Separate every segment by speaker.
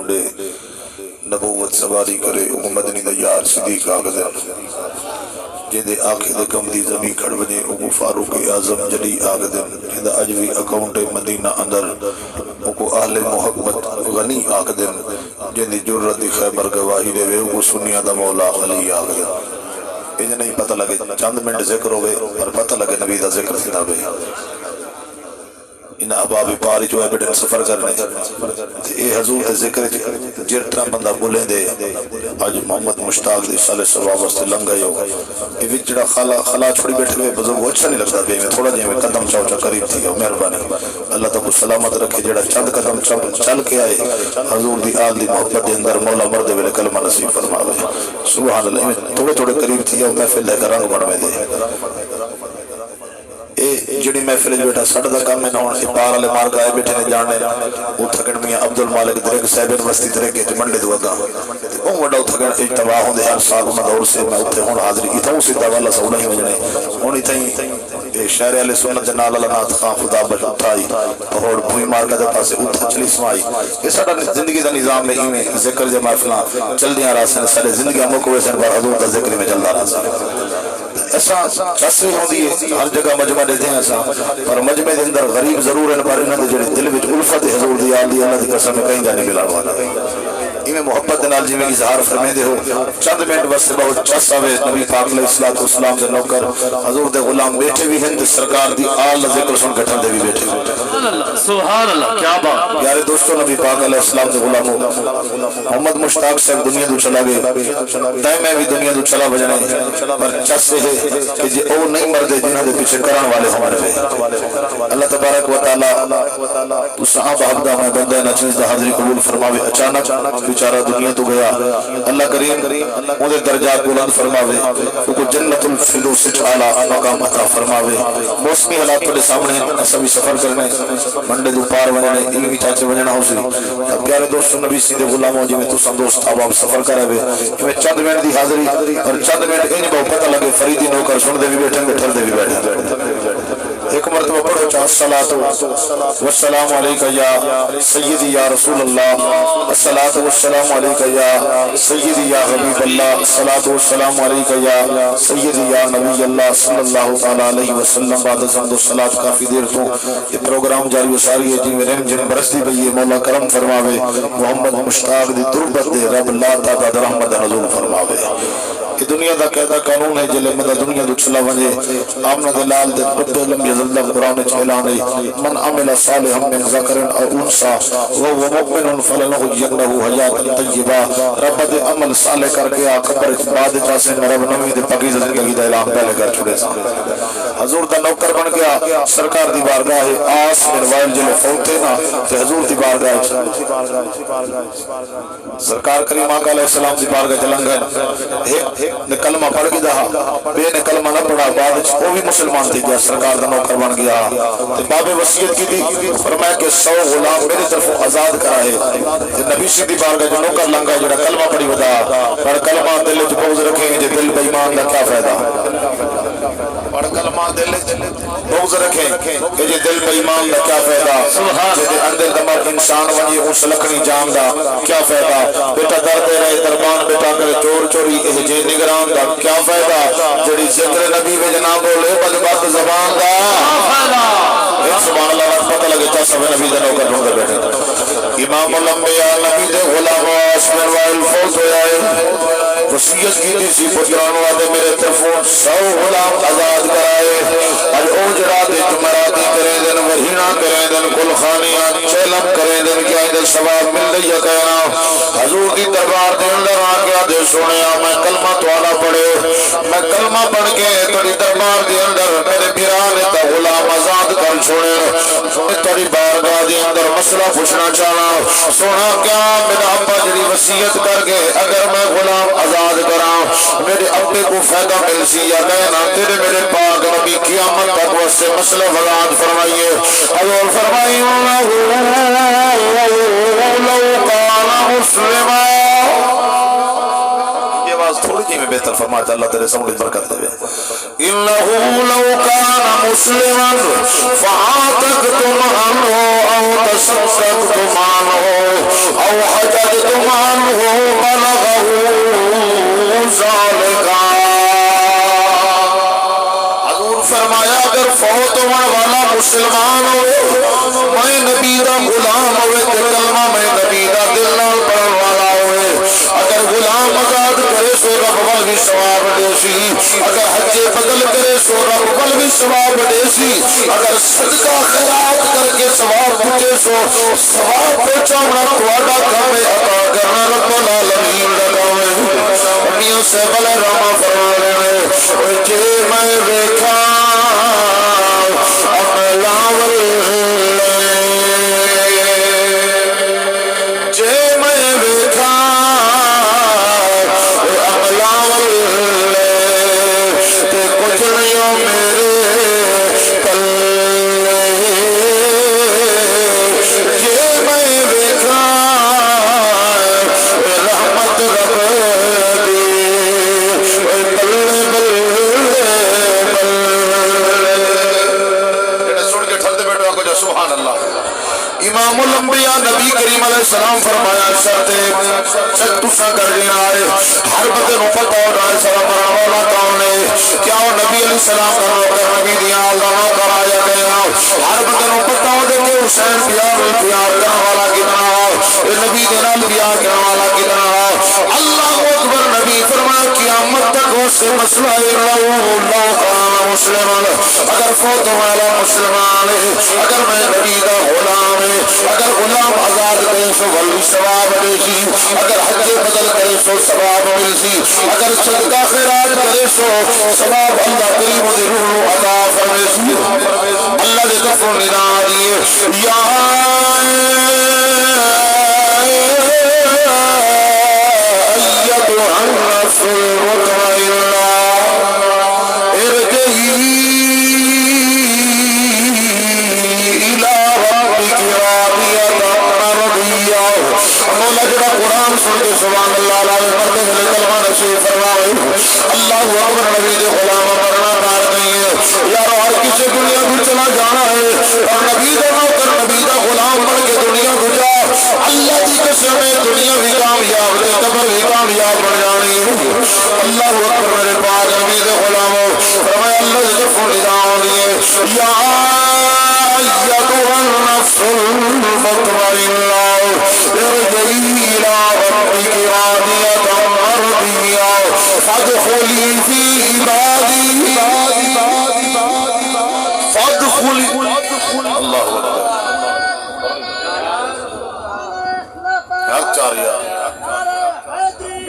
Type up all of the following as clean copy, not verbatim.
Speaker 1: Monday نبوت سواری کرے وہ مدنی دا یار صدیق آگدے جیدے آنکھیں دے کم دی زمین کھڑ بنے وہ فاروق اعظم جلی آگدے جیدے اجوی اکاؤنٹ مدینہ اندر وہ اہل محبت غنی آگدے جیدے جرت خیبر گواہی دے وہ سنیا دا مولا علی آگدے یہ نہیں پتہ لگے چند منٹ ذکر ہوئے اور پتہ لگے نبی دا ذکر تھی نہ بے ان اباب پاری جو ایویڈنس سفر کرنے اے حضور دے ذکر جرٹا بندہ بولیں دے آج محمد مشتاق دی صالح ثواب واسطے لنگا ہو اے وچ جڑا خلا چھوڑی بیٹھے ہوئے بزرگ اچھا نہیں لگتا بے میں تھوڑا جے میں قدم چاوچا قریب تھی گا مہربانی اللہ تعالی کو سلامت رکھے جڑا چند قدم چل کے آئے حضور دی آل دی محبت دے اندر مولا مرد ویلے کلمہ نصیب فرماوے سبحان اللہ میں تھوڑے تھوڑے قریب تھی گا محفل لے کر رنگ بڑھوے دے اے جڑی محفل بیٹھا سڑ دا کام میں نہ ہونے پار علی مار گائے بیٹھے نے جانے وہ تھکن میاں عبدالمالک درگ صاحبین وستی درگ کے منڈے دو گا وہ وڈا تھکن اجتماع ہوں دے ہر سال میں دور سے میں اتھے ہون حاضری اتھاؤں سیدھا والا سو نہیں وجنے ہونی تھیں شہر علی سنت جنال اللہ نات خان خدا بچ اٹھائی پہوڑ بھوئی مار کا دے پاسے اتھا چلی سمائی یہ ساڑا زندگی دا نظام میں ہی ذکر جے محفلان چل دیا راسن سارے زندگی ہموں کو ویسن پر حضور دا ذکر میں چل دا راسن ایسا چسری ہوں دی ہر جگہ مجمع دیتے ہیں ایسا پر مجمع دے اندر غریب ضرور ہے پر انہوں نے جڑے دل وچ الفت حضور دی آل دی اللہ دی قسم میں کہیں جانے ملا ہوا میں محبت دنال جی میں اظہار فرمے دے ہو چند منٹ بس بہت چس آوے نبی پاک علیہ السلام دے نوکر حضور دے غلام بیٹھے بھی ہیں سرکار دی آل ذکر سن گھٹن دے بھی بیٹھے
Speaker 2: سبحان اللہ کیا بات
Speaker 1: پیارے دوستو نبی پاک علیہ السلام دے غلاموں محمد مشتاق صاحب دنیا دو چلا گئے تائیں میں بھی دنیا دو چلا بجنے پر چس سے ہے کہ جی او نہیں مردے جنہوں دے پیچھے کران والے ہمارے ہوئے اللہ تبارک و تعالی تو صحابہ حقدہ میں بندہ نچیز دا حضری قبول فرماوے اچانک بیچارہ دنیا تو گیا اللہ کریم مودے درجات بلند فرماوے کو جنت الفردوس اعلی مقام عطا فرماوے موسمی حالات پر سامنے سبھی سفر کرنے منڈے دو پار ونے علمی چاچے وجنا ہو سی اب پیارے دوستو نبی سیدھے غلاموں جی میں تو سب دوست آپ سفر کرے ہوئے کہ میں چند منٹ دی حاضری اور چند منٹ انہیں بہت پتہ لگے فریدی نوکر سن دے بھی بیٹھیں بیٹھر دے بھی بیٹھیں ایک مرتبہ پڑھو چاہ الصلاة والسلام علیکہ یا سیدی یا رسول اللہ الصلاة والسلام علیکہ یا سیدی یا حبیب اللہ الصلاة والسلام علیکہ یا سیدی یا نبی اللہ صلی اللہ تعالیٰ علیہ وسلم بعد حمد و صلاة کافی دیر تو یہ پروگرام جاری و ساری ہے جی میں رحم جن برستی بھئی مولا کرم فرماوے محمد مشتاق دی تربت دے رب اللہ تعالیٰ رحمت نزول فرماوے کہ دنیا دا قیدہ قانون ہے جلے مدہ دنیا دو چلا ونجے آمنہ دلال دے رب علم یزلہ قرآن چلانے من عمل صالحا من ذکر او انسا وہو مؤمن فلنہو جنہو حیات طیبہ رب دے عمل صالح کر کے آقبر بعد جاسے رب نوی دے پاکیزہ زندگی دا اعلان پہلے کر چھوڑے سا حضور دا نوکر بن گیا سرکار دی بارگاہ آس من وائل جلے فوتے نا کہ حضور دی بارگاہ سرکار کریم آقا علیہ السلام دی بارگاہ چلنگ ہے نے کلمہ پڑھ گی دہا بے نے کلمہ نہ پڑھا بعد وہ بھی مسلمان تھی گیا سرکار دا نوکر بن گیا باب وصیت کی تھی فرمایا کہ 100 غلام میری طرف آزاد کرائے نبی سے دی بارگاہ جو نوکر لنگا جڑا کلمہ پڑھی ودا پڑھ کلمہ دل وچ بغض رکھیں گے دل بے ایمان دا کیا فائدہ پڑھ کلمہ دل بغض رکھیں کہ جے دل بے ایمان دا کیا فائدہ جے اندر دماغ انسان ونجی اس لکھنی جان دا کیا فائدہ بیٹا درد رہے دربان بیٹا کرے چور چوری جے نگران دا کیا فائدہ جڑی ذکر نبی میں جناب بولے بدبخت زبان دا ایک سبحان اللہ پتہ لگے تا سب نبی دا نوکر ڈھونڈے بیٹھے امام الانبیاء نبی دے غلام اسمر وائل فوت ہو جائے وصیت کی تھی سی پتران وعدے میرے طرفوں 100 غلام آزاد کرائے اور او جڑا دے جمراتی کریں دن وحینا کریں دن کل خانیاں چیلم کریں دن کیا اندر ثواب مل دیا کہنا حضور کی دربار دے اندر آگیا دے سنیا میں کلمہ توالا پڑھے میں کلمہ پڑھ کے تیری دربار دے اندر میرے بیرانے تا غلام آزاد کر چھوڑے تیری بارگاہ دے اندر مسئلہ پوچھنا چاہنا سونا کیا میرا ابا جڑی وصیت کر کے اگر میں غلام آزاد کراں میرے ابے کو فائدہ مل سی یا کہنا تیرے میرے پاک نبی قیامت تک اس سے مسئلہ وضاحت فرمائیے حضور فرمائیے لو کان مسلمہ تھوڑی جی میں بہتر فرماتا اللہ تیرے سمجھ برکت دے انہو لو کان مسلما فآتقتم عنہ او تصدقتم عنہ او حججتم مسلمان ہو بلغہ ذالکا، حضور فرمایا اگر فوت ہونے والا مسلمان ہوئے میں نبی دا غلام ہوئے تے کلمہ میں نبی دا دل نال پڑھن والا ہوئے، اگر غلام آزاد کرے سو رب ول بھی ثواب دے سی، اگر حج بدل کرے سو رب ول بھی ثواب دے سی، اگر صدقہ خیرات کر کے ثواب پہنچے سو ثواب پہنچانا تہاڈا کام ہے، عطا کرنا رب العالمین دا کام ہے۔ میاں صاحب علیہ رحمہ فرما رہے ہیں جے میں دیکھا امام الانبیاء نبی کریم علیہ السلام فرمایا شرط تسا کر دینا ہے ہر بندے نو پتہ ہو رہا ہے سلام مرحبا والا کون ہے، کیا وہ نبی علیہ السلام کا نوکر نبی دیا اللہ کرایا گیا، ہر بندے نو پتہ ہو دے کہ حسین پیار کرنے والا کتنا، نبی دے نال پیار کرنے والا کتنا، اللہ اکبر۔ نبی فرمایا قیامت تک اس سے مسئلہ لو کان مسلمان، اگر فوت والا مسلمان ہے، اگر میں نبی دا غلام ہے، اگر غلام آزاد کرے سو ولی ثواب دے سی، اگر حج بدل کرے سو ثواب مل سی، اگر صدقہ خیرات کرے سو ثواب اللہ کریم دے روح عطا فرمائے سی۔ اللہ دے کفر ندا دیے یا ایتھا النفس المطمئنہ ارجعی الی ربک راضیۃ مرضیہ۔ مولا جڑا قرآن سن کے سبحان اللہ علیہ مرد سے کلمہ نصیب فرمائے، اللہ اکبر۔ نبی دے غلام مرنا دار نہیں ہے یارو، ہر کسی دنیا کو چلا جانا ہے اور نبی دا نوکر نبی دا غلام بن کے دنیا کو جا، اللہ کی قسم ہے دنیا بھی کامیاب ہے قبر بھی کامیاب بن جانی ہے۔ اللہ اکبر۔ میرے پاک نبی دے غلاموں فرمایا اللہ سے فون ندا دیے یا ایتھا النفس المطمئنہ ارجعی الی ربک راضیۃ مرضیہ فادخلی فی عبادی فادخلی۔ اللہ اکبر۔ حق چاریہ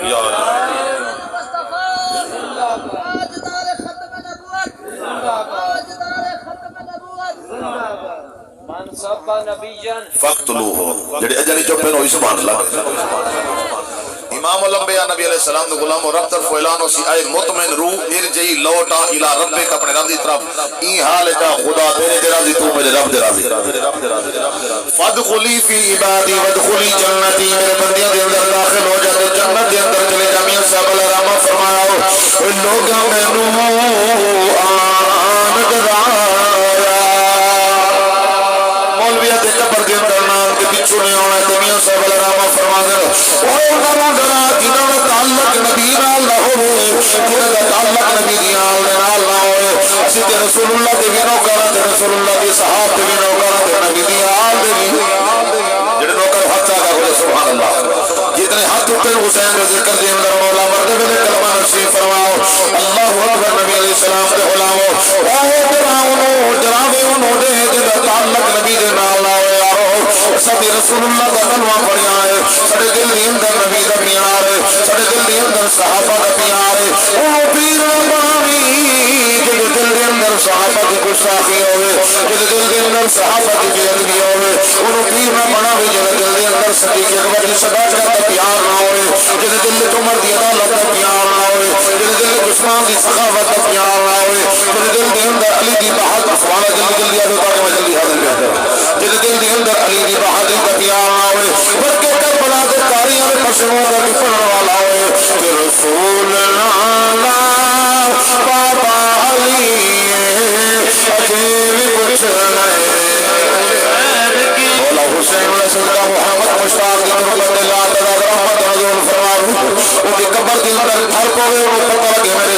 Speaker 1: یا فقتلوہ جڑے اجلی چوپے نو سبحان اللہ۔ امام الانبیاء نبی علیہ السلام دے غلام رب طرف اعلانو سی اے مطمئن روح ارجعی لوٹا الی ربک اپنے رب دی طرف، این حال کا خدا تیرے دے راضی تو میرے رب دے راضی، فادخلی فی عبادی وادخلی جنتی، میرے بندیاں دے اندر داخل ہو جاتے جنت دے اندر چلے جا۔ میاں صاحب علیہ رحمہ فرمایا لوگاں مینوں آن ڈرایا، مولویہ دے قبر دے اندر نام کے پچھو نہیں ہونا ہے۔ میاں صاحب علیہ رحمہ فرمایا اوہ انہوں ڈرا جنہوں نے تعلق نبی نال نہ ہوئے، جنہوں نے تعلق نبی دیال نال نہ ہوئے، اسی تے رسول اللہ دے بھی نوکرہ تے رسول اللہ دی صحاب دے بھی نوکرہ تے نبی دیال دے بھی جنہوں نوکر حق چاہتا ہے سبحان اللہ۔ جتنے ہاتھ اٹھے حسین کے ذکر دے اندر مولا مرد میں کلمہ نصیب فرماؤ۔ اللہ اکبر۔ نبی علیہ السلام دے غلاموں اوہ ڈراؤنو ڈراوے انہوں دے جنہوں تعلق نبی دے نال نہ ہوئے یارو، سبھی رسول اللہ کا کلمہ پڑھیا ہے، سڑے دل دی اندر نبی دا پیار ہے، سڑے دل دی اندر صحابہ دا پیار ہے۔ اوہ پیر ربانی جنہوں دل دی اندر صحابہ کی گستاخی ہوئے، جنہوں دل دی اندر صحابہ کی بے ادبی ہوئے، انہوں پیر نہ بنا ہوئے، جنہوں دل دی اندر صدیق اکبر کی صداقت کا پیار نہ ہوئے، جنہوں دل دی عمر دی عدالت کا پیار نہ ہوئے، جنہوں دل دی عثمان دی سخاوت کا پیار نہ ہوئے، جنہوں دل دی اندر علی دی بہادر سبحانہ جلدی آدھو تاکہ میں جلدی حاضر کرتا، جنہوں دل دی اندر علی دی بہادر کا پیار نہ ہوئے، بلکہ کربلا دے کاریاں دے پشموں کا بھی پڑھنے والا ہوئے کہ رسول اللہ بابا علی عجیب کچھ نہیں، مولا حسین علیہ السلام محمد مشتاق دی محمد اللہ تعالی رحمت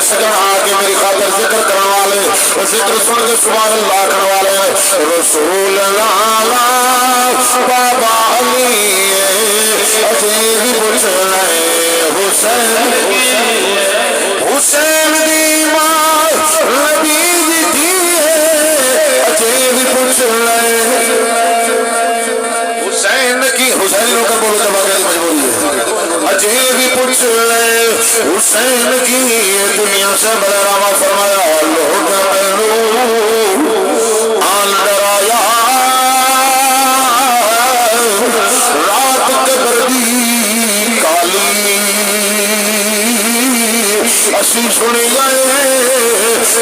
Speaker 1: سجن آگے میری خاطر ذکر کرنے والے ذکر سن کے سبحان اللہ کرنے والے رسول اللہ بابا علی عجیب پوچھ رہے حسین حسین دی ماں نبی دی عجیب پوچھ رہے حسین کی حسین لوگ کا بولو جب آگے مجبوری ہے عجیب پوچھ رہے حسین کی دنیا سے بلراما فرمایا لوگ مینو آن ڈرایا رات قبر دی کالی اسی سنی گئے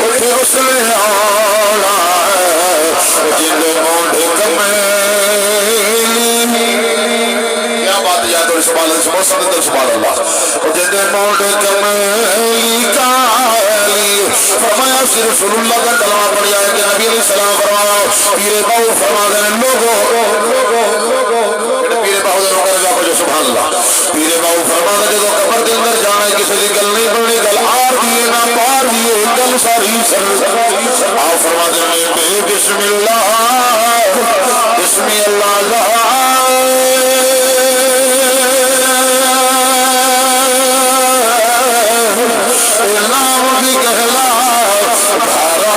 Speaker 1: اٹھے اس نے آنا جن مونڈے کمیلی کیا بات یاد ہو سبحان اللہ سبحان اللہ جن مونڈے کمیلی کالی فرمایا سی رسول اللہ کا کلمہ پڑھ جائے کہ نبی علیہ السلام فرمایا پیرے باؤ فرما دینے لوگوں پیرے باؤ دے روکر جا پڑھو سبحان اللہ پیرے باؤ فرما دینے جو قبر دے اندر جانا ہے کسی دی گل نہیں بڑھنی گل آر دیئے نہ پار دیئے گل ساری سر آپ فرما دینے بسم اللہ بسم اللہ نام بھی کہلا بھارا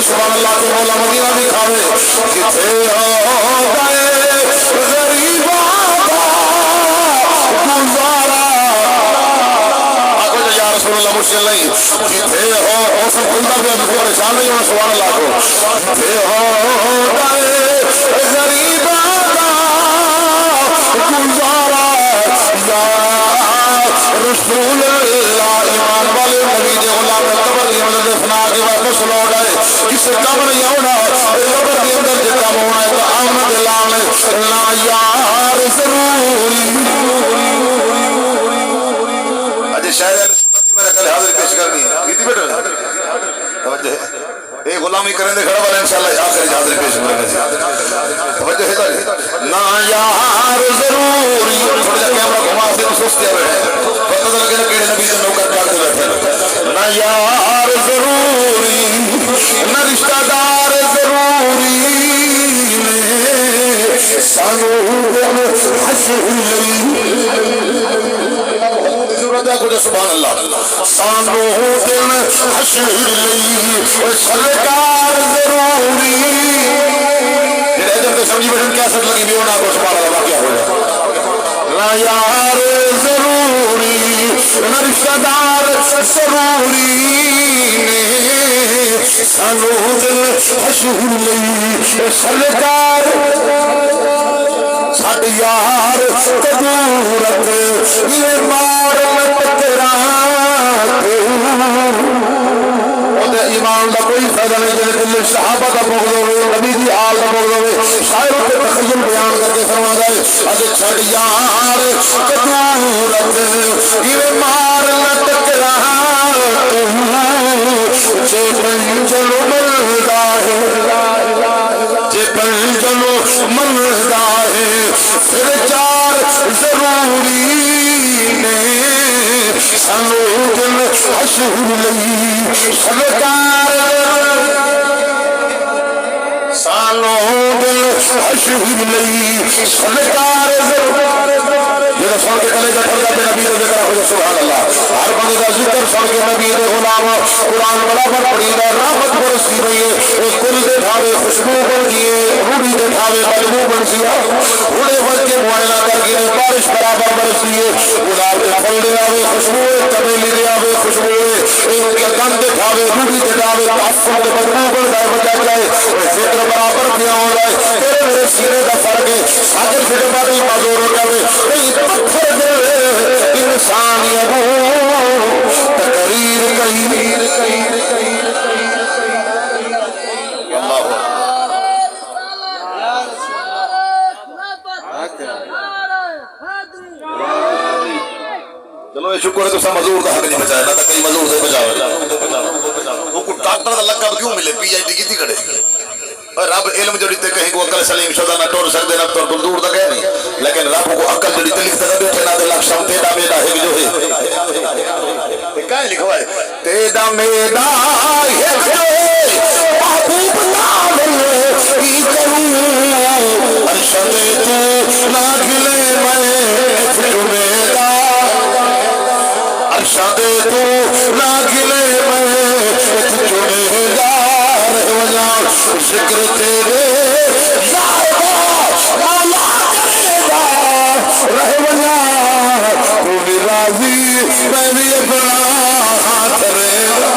Speaker 1: سبحان اللہ کے مولا مدینہ بھی کھاوے کتے ہو گئے غریبہ گزارا آگو جو یا رسول اللہ مشکل نہیں کتے ہو سب کھلتا بھی ابھی پریشان نہیں ہونا سبحان اللہ کو کتے ہو گئے غریبہ گزارا یا رسول اللہ ایمان والے نبی دے غلام قبر دی مدد فنا کے واپس لو گئے کسی کام نہیں ہونا قبر کے اندر جتنا ہونا ہے تو آمد لانے لا یار ضروری اجھے شاید اہل سنتی میں نے کل حاضر پیش کرنی ہے کیتی بیٹھو توجہ ہے ایک غلامی کریں دے کھڑا والا انشاءاللہ آخری حاضر پیش کرنے سے توجہ ہے لا یار ضروری تھوڑا جا کیمرہ گھما سے سوچ کیا بیٹھے پتہ تو لگے نا کیڑے نبی سے نوکر پاتے بیٹھے نا یار ضروری نہ رشتہ دار ضروری سانو حشر سبحان اللہ سانو دن حشر سرکار ضروری سمجھی بڑھن کیا سکھ لگی بیونا کو سبحان اللہ واقعہ ہو جائے لا یار ضروری نہ رشتہ دار ضروری سانو دل حشر لئی سرکار ساڈ یار کدورت یہ مار ٹکرا ایمان دا کوئی فائدہ نہیں جنہیں دل صحابہ دا بغض ہوئے نبی دی آل دا بغض ہوئے شاعروں کے تخیل بیان کر کے فرما گئے اج چھڑ یار کدورت یہ مار ٹکرا جے پنجل مردا ہے جے پنجل مردا ہے پھر چار ضروری نے سانو دل حشر لئی سرکار سانو دل حشر لئی سرکار یہ سن کے کلے جٹھل کا نبی کا ذکر ہو سبحان اللہ ہر بندے کا ذکر سن کے نبی دے غلام قرآن برابر پڑھی دا رحمت برسی رہی ہے ایک کل دے ڈھاوے خوشبو بن گئی روڑی دے ڈھاوے بدبو بن سیا روڑے بن کے معائنہ کر کے بارش برابر برسی ہے گلاب کے پھل دے آوے خوشبو چمیلی دے آوے خوشبو ایک گند دے ڈھاوے روڑی دے ڈھاوے تعفن دے بدبو بن جائے بچا جائے ذکر برابر کیا ہو جائے تیرے میرے سینے دا فرق ہے ساکر سے بڑی معذور ہو جائے پتھر دے انسان یبو تقریر کئی چلو یہ شکر ہے تو سب مزور کا حق نہیں بچایا نہ کئی مزور سے بچاؤ وہ کو ڈاکٹر کا لقب کیوں ملے پی ایچ ڈی کی تھی کھڑے رب علم جڑی تے کہیں کو عقل سلیم شدہ نہ ٹور سکتے نہ تو دور تک ہے نہیں لیکن رب کو عقل جڑی تے لکھتا ہے بیٹھے نہ دے لکشم تیڑا میڈا ہے جو ہے کہیں لکھوا ہے تیڑا میڈا ہے جو ہے محبوب نام کی کروں ارشد تو نہ گلے میں جمیدہ ارشد تو نہ گلے میں جمیدہ ذکر تیرے مولا کرے گا رہ بنا تو بھی راضی میں بھی اپنا ہاتھ رہے گا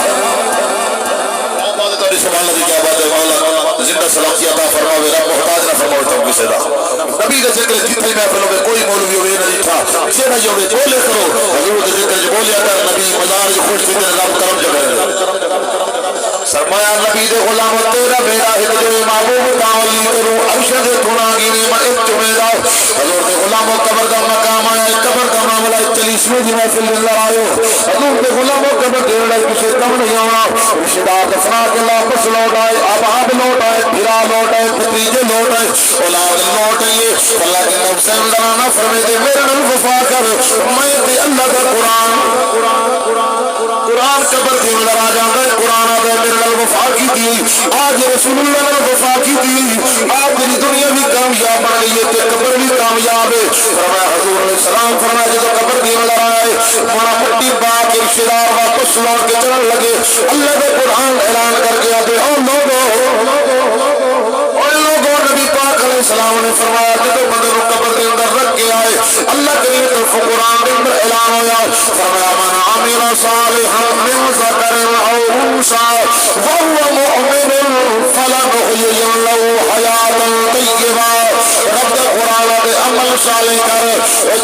Speaker 1: سبحان اللہ کیا بات ہے مولا زندہ سلامتی عطا فرماوے رب محتاج نہ فرماوے تو کسی دا نبی کا ذکر جتنے محفلوں میں کوئی مولوی ہوئے نہ تھا اسے نہ جوڑے بولے کرو حضور کے ذکر جو بولے اگر نبی مزار جو خوش دیتے رب کرم جگہ سرمایہ نبی دے غلام تیرا بیڑا ہے جو محبوب تعالی کروں ارشد گناہی نے میں ایک چمے دا حضور دے غلام قبر دا مقام آیا قبر دا معاملہ 40ویں دن محفل اللہ آئے حضور دے غلام قبر دے لائے کسی کم نہیں آنا رشتہ دفنا کے واپس لوٹ آئے اباب لوٹ آئے بھرا لوٹ آئے بھتیجے لوٹ آئے اولاد لوٹ آئے اللہ کے نفس اندر نہ فرمے دے میرے نل وفا کر میں تے اللہ کا قرآن قبر کے اندر آ جاتا ہے قرآن آدھے میرے نل وفا کی تھی آج رسول اللہ نل وفا کی تھی آج تیری دنیا بھی کامیاب بن گئی ہے قبر بھی کامیاب ہے فرمایا حضور علیہ السلام فرمایا جب قبر کے اندر آئے مانا مٹی باق رشتہ دار واپس لوٹ کے چلن لگے اللہ کے قرآن اعلان کر کے آتے او لوگوں نبی پاک علیہ السلام نے فرمایا جب بندے کو قبر کے اندر رکھ کے آئے اللہ کے لیے طرف قرآن کے اندر اعلان ہویا فرمایا من عمل صالحا من ذکر او انثى وهو مؤمن فلنحيينه حیاتا طیبا رب کے قرآن کے عمل صالح کر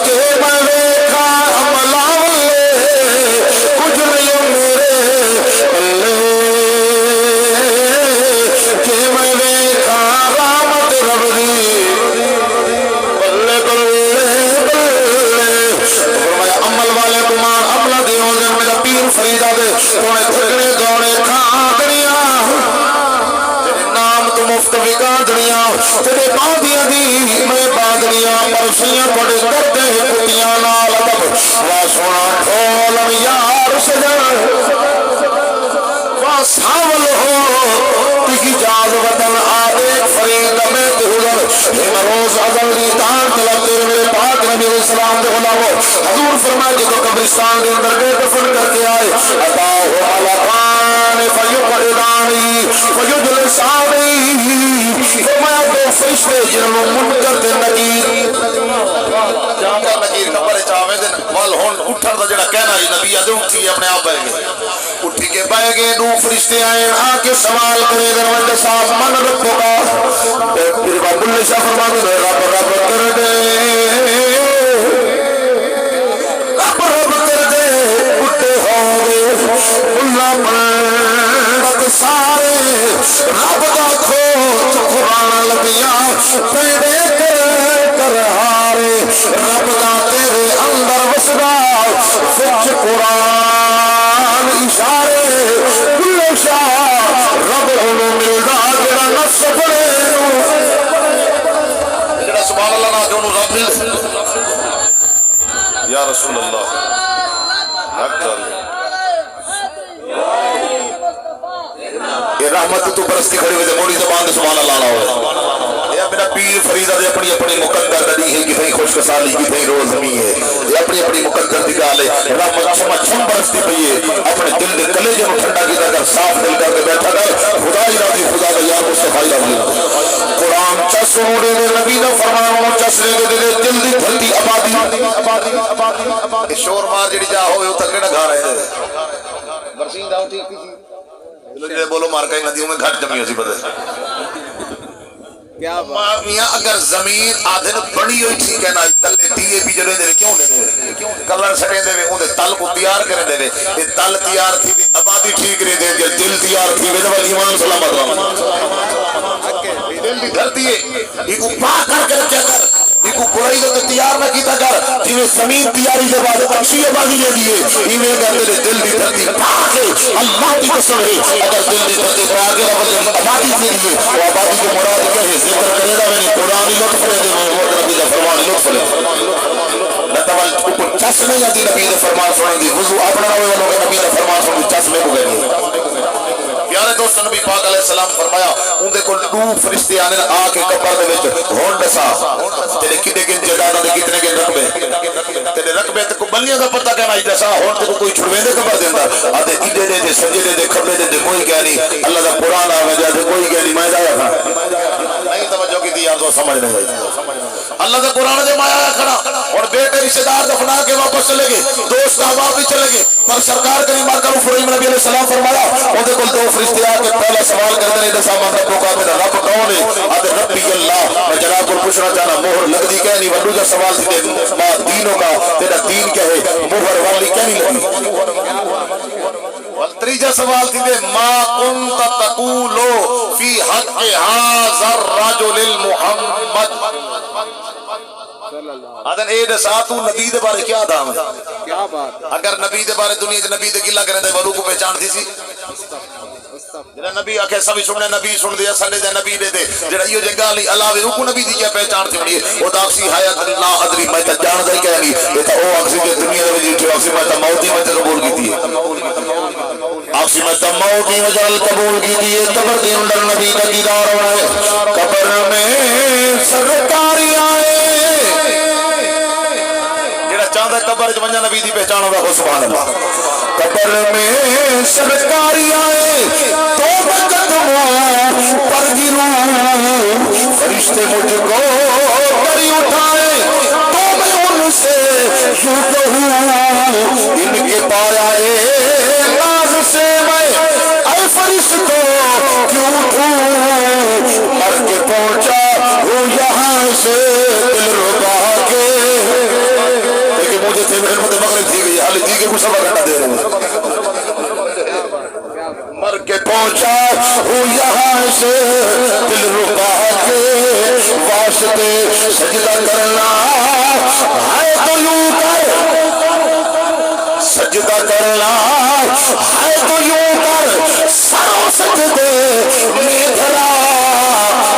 Speaker 1: کہ میں دیکھا عمل کچھ نہیں میرے کہ میں دیکھا رحمت رب دی بلے بلے فرمایا عمل والے کمار عملہ دیوں دن میرا پیر فریدہ دے تونے تھکنے دوڑے کھان دنیا تیرے نام تو مفت بکا دنیا تیرے باندیاں دی میں باندیاں پرسیاں پڑے کرتے ہیں کتیاں نال ادب واسونا ڈھولن یار سجن واساول ہو تکی جاز وطن آدھے فرید میں تہدر روز ازل دی تان طلب تیرے میرے پاک نبی علیہ السلام دے غلامو حضور فرمائے جب قبرستان دے اندر گئے دفن کر کے آئے اتاہو ملکان فیقعدانی فیجلسانی فرمایا دو فرشتے جنہوں منکر دے نکیر جانتا نکیر کبھر چاہوے دن وال ہون اٹھر دا جڑا کہنا ہے نبی آدھے اٹھی اپنے آپ بائے گئے اٹھی کے بائے گئے دو فرشتے آئے آکے سوال کرے دروجہ صاحب من رب کا پھر باب اللہ شاہ فرما دے رب رب کر دے رب دا تیرے اندر وسدا سچ قرآن اشارے کل شاہ رب انہوں ملدا جڑا نفس پڑے جڑا سبحان اللہ نہ جو رب مل یا رسول اللہ حق یہ رحمت تو برستی کھڑی ہوئے موڑی زبان دے سبحان اللہ نہ ہوئے یہ میرا پیر فریدہ دے اپنی اپنی مقدر دڑی ہے کتنی خوش کسالی کتنی روز ہمیں ہے یہ اپنی اپنی مقدر دکھا لے رحمت چھما چھم برستی پئی ہے اپنے دل دے کلیجے میں ٹھنڈا کی کر صاف دل کر کے بیٹھا کر خدا ہی راضی خدا کا یار مصطفیٰ راضی قرآن چس روڑے دے نبی دا فرمانا چس رے دے دل دی دھرتی آبادی شور مار جڑی جا ہوئے اتھا کیڑا گھا رہے ہیں برسین داؤ ٹھیک کی جی بولو مار کئی ندیوں میں گھٹ جمی ہوسی بدے میاں اگر زمین آدھن بڑی ہوئی ٹھیک ہے نا تلے دیئے بھی جڑے دے کیوں دے کلر سڑے دے ان دے تل کو تیار کرے دے یہ تل تیار تھی آبادی ٹھیک رہے دے دل تیار تھی ویدہ والی ایمان سلامت رہا دل دی دھرتی ہے یہ کو پاک کر کے رکھا کر یہ کو قرائی دے تیار نہ کیتا کر جنہیں زمین تیاری دے بعد اچھی آبادی لے دیئے ایمیں کہتے دے دل دی دھرتی پاک ہے اللہ کی قسم ہے اگر دل دی دھرتی پاک ہے رب آبادی سے دیئے وہ آبادی کے مراد کیا ہے ذکر کرے دا میں نے قرآن لطف لے دے وہ نبی دا فرمان لطف لے نتوال اوپر چشمے یا دی نبی دا فرمان سنیں دی وضو اپنا روے والوں نبی دا فرمان سنیں دی چشمے کو گئے پیارے دوست نبی پاک علیہ السلام فرمایا ان دے کل دو فرشتے آنے آ کے قبر دے وچ ہون دسا تیرے کتنے گن جدادہ دے کتنے گن رقبے تیرے رقبے تے کو بلیاں دا پتہ کہنا ہی دسا ہون تے کوئی چھڑویں دے قبر دے اندر آدھے ایڈے دے دے سجدے دے کھبے دے کوئی کہہ نہیں اللہ دا قرآن آ وجہ دے کوئی کہہ نہیں میں جایا تھا نہیں توجہ کی دی یار دو سمجھ نہیں گئی اللہ دا قرآن دے مایا کھڑا اور بیٹے رشتہ دار دفنا کے واپس چلے گئے دوست احباب بھی چلے گئے پر سرکار کریم کرو فریم نبی علیہ السلام فرمایا ان دے کل دو فرشتے آ کے پہلا سوال کرتے ہیں دسا من ربوں کا میرا رب کون ہے آدھے ربی اللہ میں جناب کو پوچھنا چاہنا مہر لگ دی کہنی ونڈو جا سوال تھی دے ماں دینوں کا تیرا دین کیا ہے مہر والی کہنی لگی تریجا سوال تھی دے ما کنت تقولو فی حق حاضر رجل المحمد آدھن اے دسا تو نبی دے بارے کیا دام ہے کیا بات اگر نبی دے بارے دنیا کے نبی دے گلہ کرنے دے ولو کو پہچان تھی سی جڑا نبی آکھے سبھی سننے نبی سن دیا سننے دے نبی دے دے جڑا یہ جنگال نہیں علاوہ روکو نبی دی کیا پہچان تھی ہوئی وہ داکسی حیات اللہ ادری میں تا جان دائی کہہ گی یہ تا او آکسی کے دنیا دے وجہ جو آکسی میں تا موتی میں تا قبول کی دی آکسی میں تا موتی میں جال قبول کی دی تبر دی اندر نبی کا دیدار ہوئے قبر میں سرکاری آئے جڑا چاہتا قبر جو منجا نبی دی پہچان ہوگا سبحان اللہ قبر میں سرکاری آئے تو بقدموں پر گروں فرشتے مجھ کو کری اٹھائے تو میں ان سے یوں کہوں ان کے پایا ناز سے میں اے فرشتوں کیوں اٹھوں مر کے پہنچا ہوں یہاں سے دل ربا کے لیکن مجھے تھے محمد مغرب تھی گئی حالی تھی کہ کچھ سبا گھٹا دے رہے مر کے پہنچا ہوں یہاں سے دل ربا کے واسطے سجدہ کرنا ہے تو یوں کر سجدہ کرنا ہے تو یوں کر سروں سجدے میں دھرا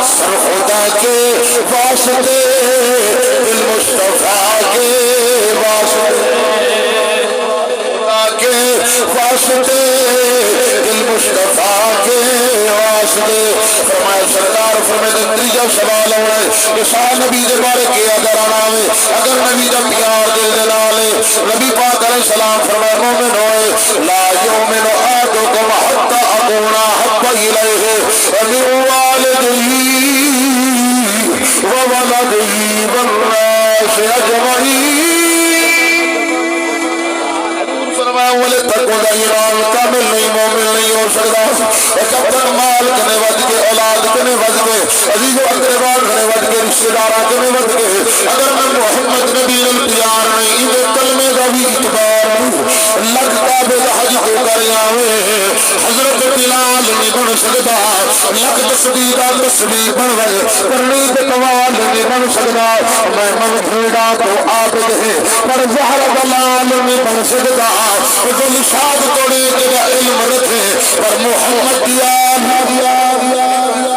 Speaker 1: سر خدا کے واسطے دل مصطفیٰ کے واسطے خدا کے واسطے دل مصطفیٰ کے واسطے فرمایا سرکار فرمائے تریجا سوال ہوئے کہ شاہ نبی دے بارے کیا درانا ہوئے اگر نبی دا پیار دل دلالے نبی پاک علیہ السلام فرمائے مومن ہوئے لا یومن آدکم حتی اکونا حب الیہ ومن والدہی وولدہی والناس اجمعین والے تک دا ایمان کامل نہیں مومن نہیں ہو سکتا جب تک مال کنے ود کے اولاد کنے ود کے عزیز و اقربان کنے ود کے رشتہ دار کنے ود کے اگر میں محمد نبی التیار نہیں ان کلمے کا بھی اعتبار لگتا بے حج کو کر آوے حضرت بلال نے بن سکتا لکھ تسبیح تسبیح بن گئے کرنی تے قوال نہیں بن سکتا میں من بھیڑا تو عابد ہے پر زہر دلال نہیں بن سکتا جو نشاد توڑی تیرا علم رکھے پر محمد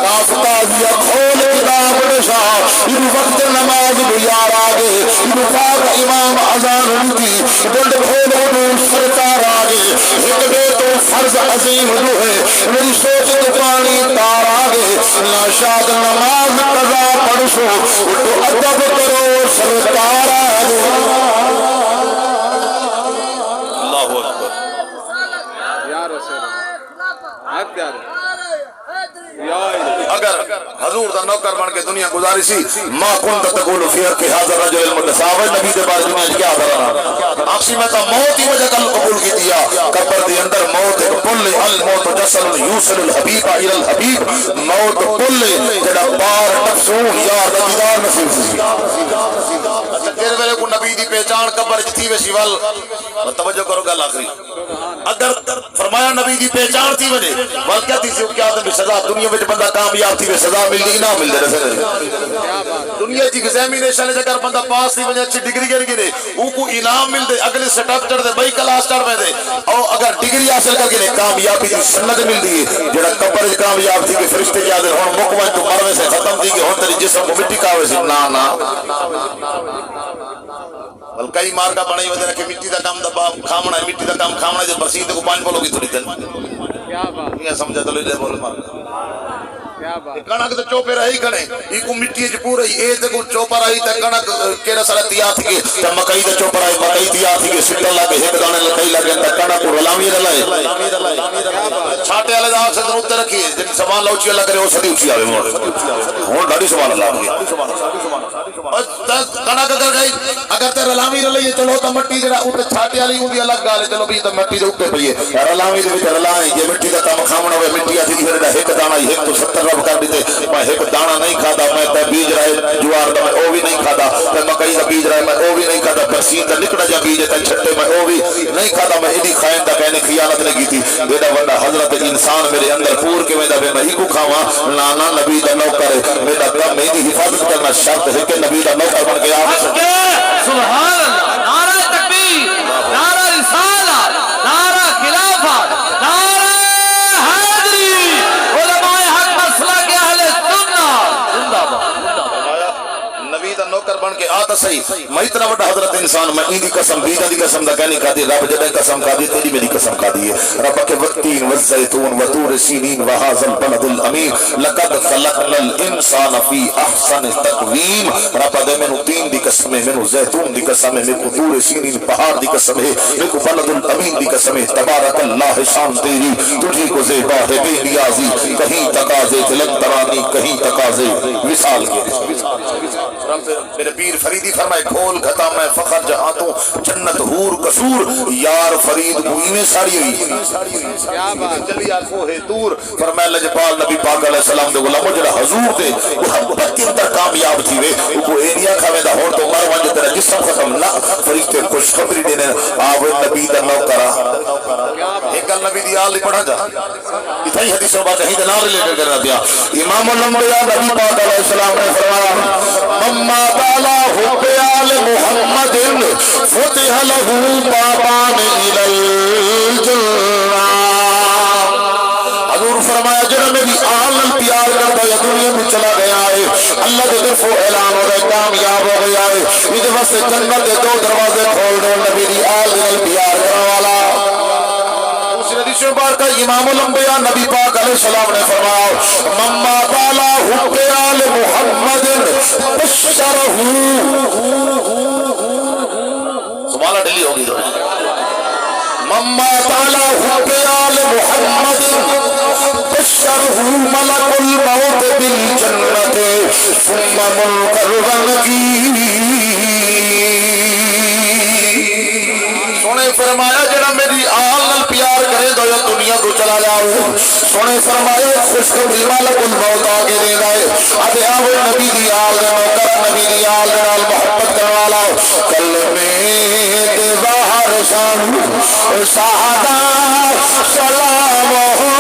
Speaker 1: کافتا کھول کتاب نشا ان وقت نماز بیار آگے ان پاک امام اذان کی دل کھول حضور سرکار آگے ایک دے تو فرض عظیم جو ہے میری سوچ تو پانی تار آگے ناشاد نماز قضا پڑھو تو ادب کرو سرکار آگے
Speaker 2: اللہ اکبر
Speaker 3: یا رسول اللہ آپ کیا رہے
Speaker 1: اگر حضور دا نوکر بن کے دنیا گزاری سی ما کنت تقول فی حق هذا الرجل المتصاوی نبی دے بارے دنیا کیا کرنا آخری میں تا موت ہی وجہ کل قبول کی دیا قبر دے اندر موت کل الموت جسل یوصل الحبیب الى الحبیب موت کل جڑا بار نفسوں یار دا دیدار نصیب سی تیرے ویلے کو نبی دی پہچان قبر جتھی ویسی ول توجہ کرو گل آخری اگر فرمایا نبی دی پہچان تھی وجہ ول کیا تھی سی کیا آدم سزا دنیا میں بندہ کامیاب تھی سزا ملتی نہ مل دے دنیا کی ایگزامینیشن اگر بندہ پاس تھی وجہ اچھی ڈگری گر گئے او کو انعام مل دے اگلے سٹپ چڑھ دے بھائی کلاس چڑھ پہ دے اور اگر ڈگری حاصل کر کے کامیابی دی سند مل دی جڑا قبر کامیاب تھی کہ فرشتے کیا دے ہن مکمل تو مرنے سے ختم تھی کہ ہن تیری جسم کو مٹی کاوے سی نا بلکہ مار کا بنائی وجہ کہ مٹی دا کام دبا کھامنا ہے مٹی دا کام کھامنا ہے جو برسید کو پانی بولو گی تھوڑی دن
Speaker 3: کیا بات
Speaker 1: یہ سمجھا تو لے بول مار
Speaker 3: کیا بات
Speaker 1: کڑک تو چوپے رہی کھڑے ای کو مٹی چ پورے اے تے کو چوپا رہی تے کڑک کیڑا سارا تیا تھی کہ تے مکئی تے چوپا رہی مکئی تیا تھی کہ سٹا لگے ایک دانے لکئی لگے تے کڑک کو رلاوی رلائے چھاٹے والے دا سے تے رکھی جن سامان لوچی اللہ کرے او سدی اونچی آوے موڑ ہن ڈاڈی سبحان اللہ کڑک اگر گئی اگر تے رلاوی رلائے چلو تے مٹی جڑا اوتے چھاٹے والی اون دی الگ گال چلو بھی تے مٹی دے اوپر پئی ہے رلاوی دے وچ رلائے یہ مٹی دا کام کھاونا ہوے مٹی آ تھی پھر ایک دانہ ایک تو 70 رب کر دیتے میں ایک دانہ نہیں کھادا میں تے بیج رہے جوار دا میں او بھی نہیں کھادا تے مکئی دا بیج رہے میں او بھی نہیں کھادا برسین دا نکڑا جا بیج تے چھٹے میں او بھی نہیں کھادا میں ایڈی خائن دا کہنے خیانت نہیں کی تھی ایڈا بڑا حضرت انسان میرے اندر پور کے ویندا میں ہی کو کھاواں لانا نبی دا نوکر میرا کم میری حفاظت کرنا شرط ہے کہ نبی دا نوکر بن کے آ
Speaker 2: سبحان اللہ نعرہ تکبیر نعرہ رسالت نعرہ خلافت نعرہ حیدری علماء حق مسلک اہل سنت زندہ باد
Speaker 1: نبی دا نوکر بن کے آتا صحیح میں اتنا بڑا حضرت انسان میں ایدی قسم بیجا دی قسم دا کہنی کھا دی رب جدہ قسم کھا دی تیری میری قسم کھا دی رب کے وقتین والزیتون وطور سینین وحاظ البلد الامین لقد خلقنا الانسان فی احسن تقویم رب دے میں تین دی قسم ہے میں زیتون دی قسم ہے میں طور سینین پہاڑ دی قسم ہے میں بلد الامین دی قسم ہے تبارک اللہ شان تیری تجھی کو زیبا ہے بے نیازی کہیں تقاضے تلک ترانی کہیں تقاضے وصال کے میرے پیر فریدی فرمائے کھول گھتا میں فخر جہاں تو جنت حور قصور یار فرید بوئی میں ساری ہوئی
Speaker 3: کیا بات
Speaker 1: جلی آنکھوں ہے دور فرمائے لجپال نبی پاک علیہ السلام دے غلاموں جڑا حضور دے وہ حبت کے اندر کامیاب تھی وے وہ ایریا کھاوے دا ہون تو مر وانجے تیرا جسم ختم نہ فرشتے خوش خبری دینے آوے نبی دا نوکرہ ایک گل نبی دی آل پڑھا جا اتھائی حدیثوں بات ہی دنار ریلیٹر کرنا دیا امام الانبیاء نبی پاک علیہ السلام نے فرمایا مما تعالی حب آل محمد فتح له بابان الى الجنہ حضور فرمایا جنہ میری آل پیار کرتا یا دنیا میں چلا گیا ہے اللہ کے طرف اعلان ہو رہا کامیاب ہو گیا ہے یہ واسطے جنت کے دو دروازے کھول دو نبی دی آل پیار کرنے والا حدیث بار کا امام الانبیاء نبی پاک علیہ السلام نے فرمایا مما تعالی حب آل محمد بشرہ سبحانہ ڈلی ہوگی تو مما تعالی حب آل محمد بشرہ ملک الموت بالجنت ثم منکر سونے فرمایا جڑا میری آل پیار کرے دو یا دنیا کو چلا جاؤ سونے فرمایا خوشخبری مالک الموت آگے دے دائے ادھے آو نبی دی آل دے موکر نبی دی آل دے نال محبت کرنے والا کلمے دے باہر شان سعادہ سلام ہو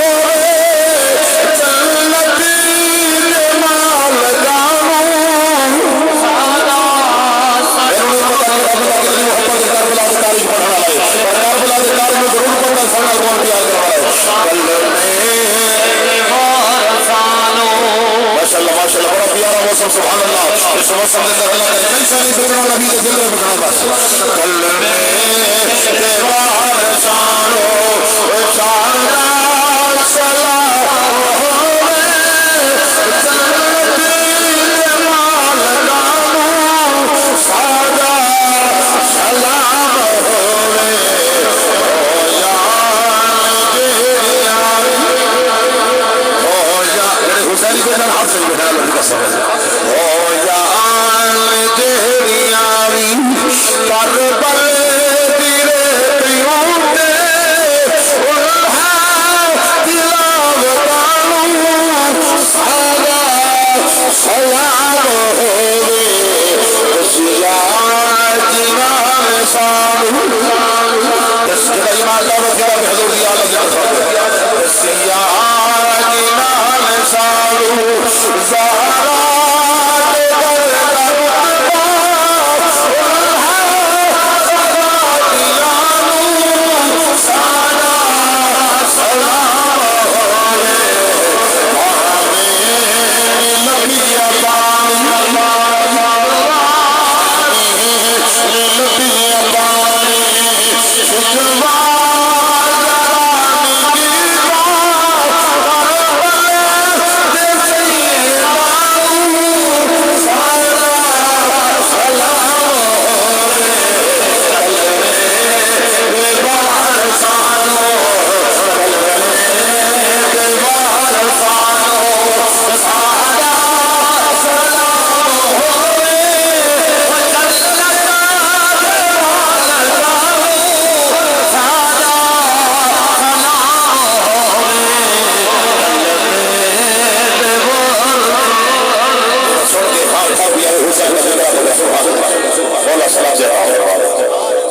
Speaker 1: بڑا پیارا موسم سبحان اللہ اس موسم کے اندر اللہ کا کئی ساری ذکر نبی کے ذکر بکنا بس کلمے دیوار شانو شانا سلام ہوئے جنتی مال گانو سادا سلام ہوئے حسینی کے اندر ہاتھ سے بیٹھا اللہ کا سبب او یا آل تیریاری کربل تیرے پیوٹے انہا تلاوتانو سارا سلام ہوئے سیا جنان سامو تسکرہ ایمان دعوت کیا بحضور دیا اللہ سیا جنان سالو زہرات در دیانو سانا سلام ہوئے آمین نبی ابانی نبی ابانی شکوہ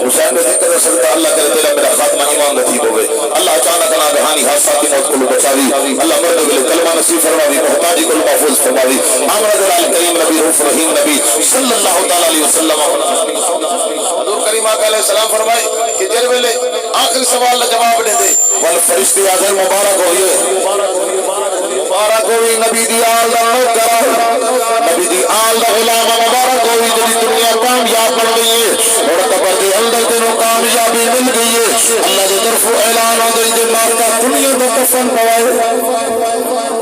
Speaker 1: حسین نے ذکر رسلتا اللہ کرے تیرا میرا خاتمہ ایمان نصیب ہوئے اللہ اچانک ناگہانی حادثات کی موت کو بچاوی اللہ مرد کے کلمہ نصیب فرماوی محتاجی کو محفوظ فرماوی آمرہ جلال کریم نبی روف رحیم نبی صلی اللہ تعالی علیہ وسلم حضور کریم آقا علیہ السلام فرمائے کہ جر ویلے آخری سوال جواب دے دے والفرشتے آخر مبارک ہوئے مبارک ہوئی نبی دی آل دا نوکرہ نبی دی آل دا غلام مبارک ہوئی جلی دنیا کامیاب بن گئی ہے اور قبر دی اندر تینوں کامیابی مل گئی ہے اللہ دے طرف اعلان ہو گئی دے مارتا دنیا دا کفن پوائے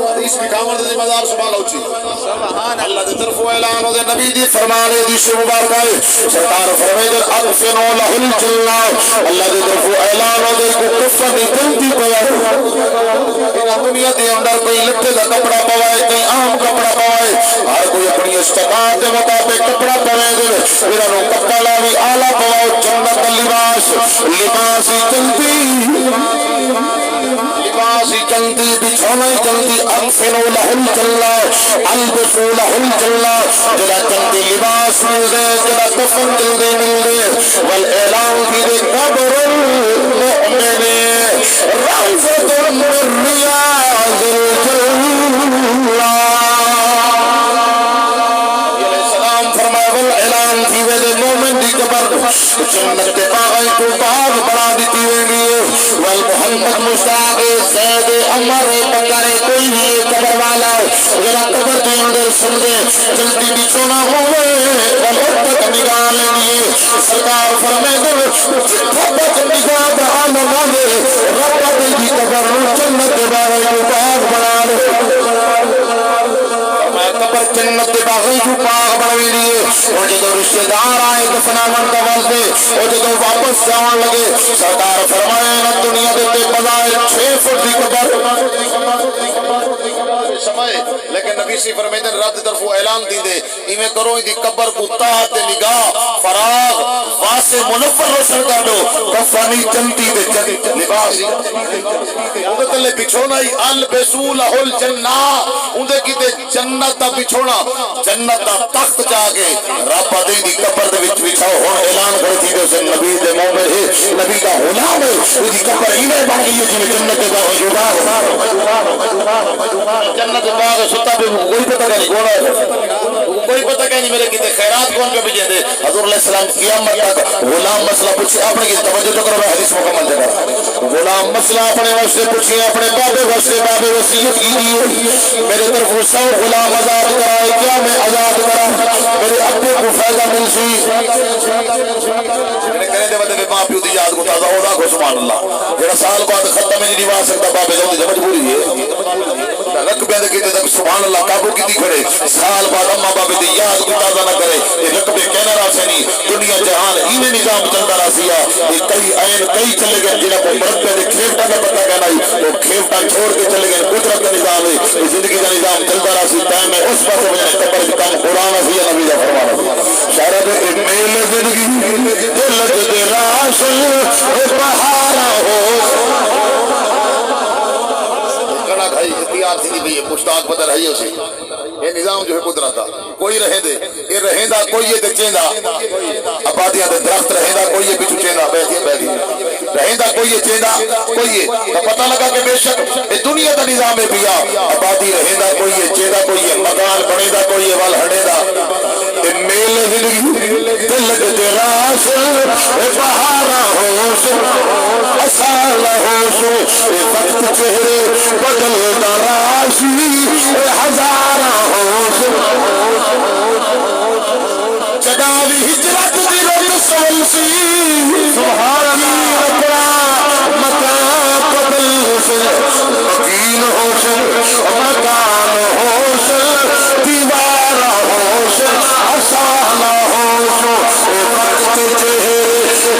Speaker 1: حدیث میں کامر دے مدار سبحان اللہ دے طرف اعلان ہو گئی نبی دی فرمانے حدیث مبارک ہے سرکار فرمائے در اغفنو لہل جلنا اللہ دے طرف اعلان ہو گئی کو کفن دلتی پوائے دنیا دے اندر کوئی لٹھے کا کپڑا پوائے کوئی عام کپڑا پوائے ہر کوئی اپنی استطاعت کے مطابق کپڑا پوائے دے میرا نو کپڑا لاوی آلہ پوائے جنت لباس لباسی جلدی لباسی جلدی بچھونے جلدی اغفنو لہل جلنا البسو لہل جلنا جلا جلدی لباس مل دے جلا کفن جلدی مل دے والاعلان کی دے قبر المؤمن روضۃ من ریاض الجنہ السلام فرمائے والاعلان کی دے مومن دی قبر جنت کے باغ کو باغ بنا دیتی ہوئی والمحمد مشتاق زید عمر بکر کوئی بھی قبر والا ذرا قبر کے اندر سن دے جلدی بچھونا ہوئے والحبت نگاہ لیے سرکار فرمائے دے حبت نگاہ بہان مانے رب دی قبر جنت کے باغ کو باغ بنا دے قبر جنت کے باغ کو باغ بنا لیے اور جدو رشتہ دار آئے دفنا من کا وزدے اور جدو واپس جان لگے سرکار فرمائے نہ دنیا دیتے بظاہر 6 فٹ دی قبر سمائے لیکن نبی سی فرمائے دن رب طرف اعلان دی دے ایمیں کرو دی قبر کو تحت نگاہ فراغ واسے منفر روشن کا دو کفانی جنتی دے لباسی اندھے تلے بچھونا ہی البسو لہل جنہ اندھے کی دے جنت تا بچھونا جنت تا تخت جاگے رب دے دی قبر دے وچ بچھاؤ ہون اعلان کرتی دے سے نبی دے مومن ہے نبی دا غلام ہے دی قبر ایمیں بن گئی ہے جنت دے باغ جنت باغ ستا بھی کوئی پتہ نہیں کون ہے کوئی پتہ کہ نہیں میرے کتے خیرات کون پہ بھیجیں دے حضور علیہ السلام قیامت تک غلام مسئلہ پوچھے اپنے کی توجہ تو کرو میں حدیث مکمل جگہ غلام مسئلہ اپنے واسطے پوچھے اپنے بابے واسطے بابے وصیت کیجیے میرے طرف 100 غلام آزاد کرائے کیا میں آزاد کرا میرے ابے کو فائدہ مل سی میرے کہنے دے بدے ماں پیو دی یاد کو تازہ ہو کو سبحان اللہ جڑا سال بعد ختم نہیں دیوا سکتا بابے جو مجبوری ہے رقبے دے کیتے تک سبحان اللہ قابو کیتی کھڑے سال بعد اماں بابے دی یاد کو تازہ نہ کرے یہ رقبے کہنا راسے نہیں دنیا جہان ایویں نظام چلتا راسیا یہ کئی عین کئی چلے گئے جنہاں کو مرتبے دے کھیوٹا کا پتہ کہنا ہی وہ کھیوٹا چھوڑ کے چلے گئے قدرت کا نظام ہے یہ زندگی کا نظام چلتا راسی ٹائم ہے اس پاسے وجہ قبر کے کام قرآن ہے یا نبی کا فرمان ہے شاعر ہے میل زندگی دل دے راس بہارا ہو اختیار تھی بھی یہ مشتاق پتہ رہی اسی یہ نظام جو ہے قدرت کا کوئی رہے دے یہ رہندا کوئی یہ چیندا آبادیاں دے درخت رہندا کوئی یہ پچھو چیندا بیٹھی رہندا کوئی یہ چیندا کوئی یہ تو پتہ لگا کہ بے شک یہ دنیا کا نظام ہے پیا آبادی رہندا کوئی یہ چیندا کوئی یہ مکان بنےدا کوئی یہ ول ہڑےدا یہ میل زندگی دل دے راس بہارا ہوش اصال ہوش وقت چہرے بدل راشی ہزار ہوش چڑاوی ہجرت دی روز سولسی سبحان اللہ مکان بدل سے مکین ہوش مکان ہوش دیوار ہوش اصال ہوش وقت چہرے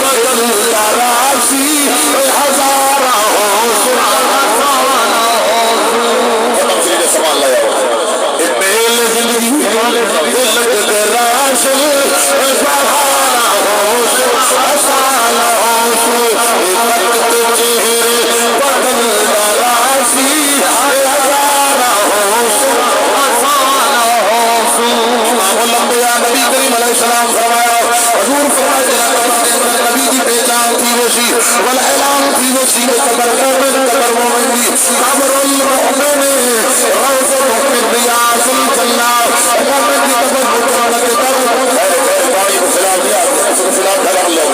Speaker 1: بدل راشی ہزار ہوش سوال لایا میل زندگی دل دے راس بہارا ہوش اصال ہوش وقت چہرے بدل راسی ہزار ہوش اصال ہوش الانبیاء نبی کریم علیہ السلام فرمایا حضور فرماتے نبی کی پہچان تھی وشی والاعلان تھی وشی قبر مومن دی قبر المؤمن روضہ من ریاض الجنہ مومن دی قبر مکرمت در پانی کو سلام دیا سلام دھرم لے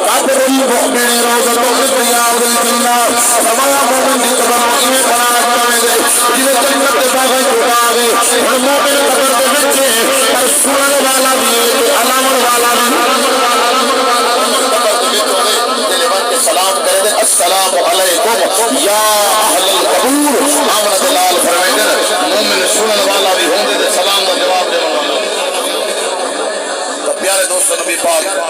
Speaker 1: قبر المؤمن روضہ من ریاض الجنہ فرمایا مومن دی قبر میں بنا رکھا ہے جنہیں جنت دے باغ چھوٹا گئے اور مومن قبر دے بچے پر سننے والا بھی علامت والا بھی سلام کرے دے السلام علیکم یا اہل القبور آمن دلال فرمائے دے مومن سنن والا بھی ہوں دے سلام کا جواب دے پیارے دوستو نبی پاک